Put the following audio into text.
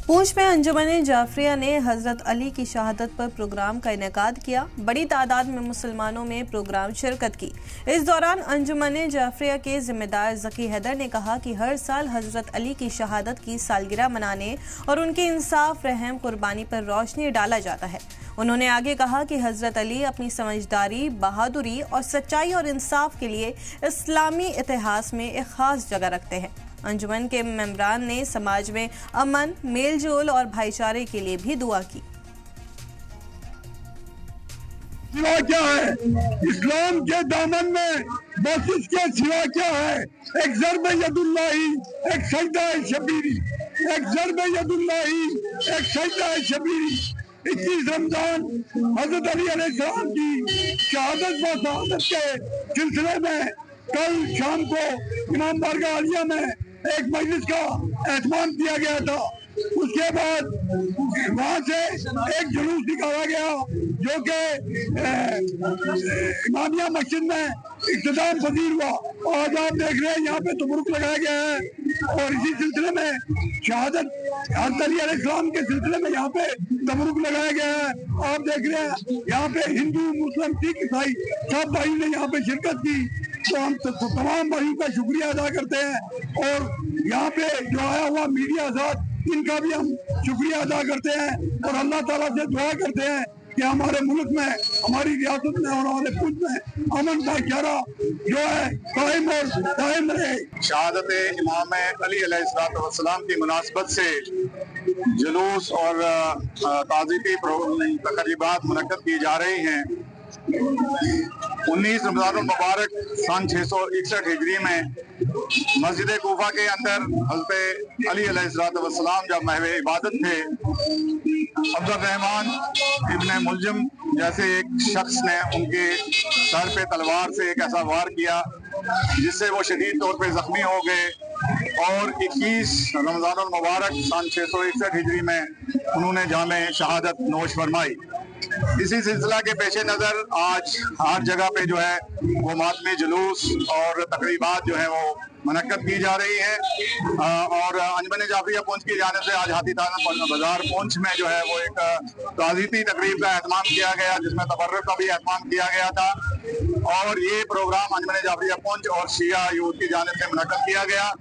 पूंछ में अंजुमन जाफरिया ने हजरत अली की शहादत पर प्रोग्राम का इनेकाद किया। बड़ी तादाद में मुसलमानों में प्रोग्राम शिरकत की। इस दौरान अंजुमन जाफरिया के जिम्मेदार जकी हैदर ने कहा कि हर साल हजरत अली की शहादत की सालगिरह मनाने और उनके इंसाफ, रहम, कुर्बानी पर रोशनी डाला जाता है। उन्होंने आगे कहा कि हजरत अली अपनी समझदारी, बहादुरी और सच्चाई और इंसाफ के लिए इस्लामी इतिहास में एक खास जगह रखते हैं। अंजुमन के मेंबरान ने समाज में अमन, मेलजोल और भाईचारे के लिए भी दुआ की। सिवा क्या है इस्लाम के दामन में, बस इसके सिवा क्या है? एक ज़र्ब यदुल्लाही, एक सजदा शबीरी, एक ज़र्ब यदुल्लाही, एक सजदा शबीरी। 21 रमजान हजरत अली अलैहिस्सलाम की शहादत व शहादत के सिलसिले में कल शाम को इमाम बारगाह आलिया में एक मजलिस का एहतमाम किया गया था। उसके बाद वहाँ से एक जुलूस निकाला गया जो कि इमामिया मस्जिद में इख्तिताम पजीर हुआ। आज आप देख रहे हैं यहाँ पे तबरुक लगाया गया है और इसी सिलसिले में शहादत हज़रत अली अलैहिस्सलाम के सिलसिले में यहाँ पे तबरुक लगाया गया है। आप देख रहे हैं यहाँ पे हिंदू, मुस्लिम, सिख, ईसाई सब भाई ने यहाँ पे शिरकत की। तो हम तमाम भाइयों का शुक्रिया अदा करते हैं और यहाँ पे जो आया हुआ मीडिया साथ, इनका भी हम शुक्रिया अदा करते हैं और अल्लाह ताला से दुआ करते हैं कि हमारे मुल्क में, हमारी रियासत में और हमारे पुल में अमन भाईचारा जो है कायम और दायम रहे। शहादत इमाम अली अलैहिस्सलाम की मुनासबत से जुलूस और ताज़ीती तकरीबात मुनक्कद की जा रही हैं। 19 रमज़ानुल मुबारक सन 661 हिजरी में मस्जिद कूफा के अंदर हज़रत अली अलैहिस्सलाम जब महवे इबादत थे, अब्दुर रहमान इब्ने मुलजिम जैसे एक शख्स ने उनके सर पे तलवार से एक ऐसा वार किया जिससे वो शदीद तौर पे जख्मी हो गए और 21 रमज़ानुल मुबारक सन 661 हिजरी में उन्होंने जामे शहादत नोश फरमाई। इसी सिलसिला के पेश नज़र आज हर जगह पे जो है वो मातमी जुलूस और तकरीबात जो है वो मुनक्कद की जा रही है। और अंजुमन जाफरिया पूंछ की जानिब से आज हाथी थाना बाजार पूंछ में जो है वो एक ताज़ीती तकरीब का एहतमाम किया गया जिसमें तबर्रुक का भी एहतमाम किया गया था और ये प्रोग्राम अंजुमन जाफरिया पूंछ और शिया यूथ की जानिब से मुनक्कद किया गया।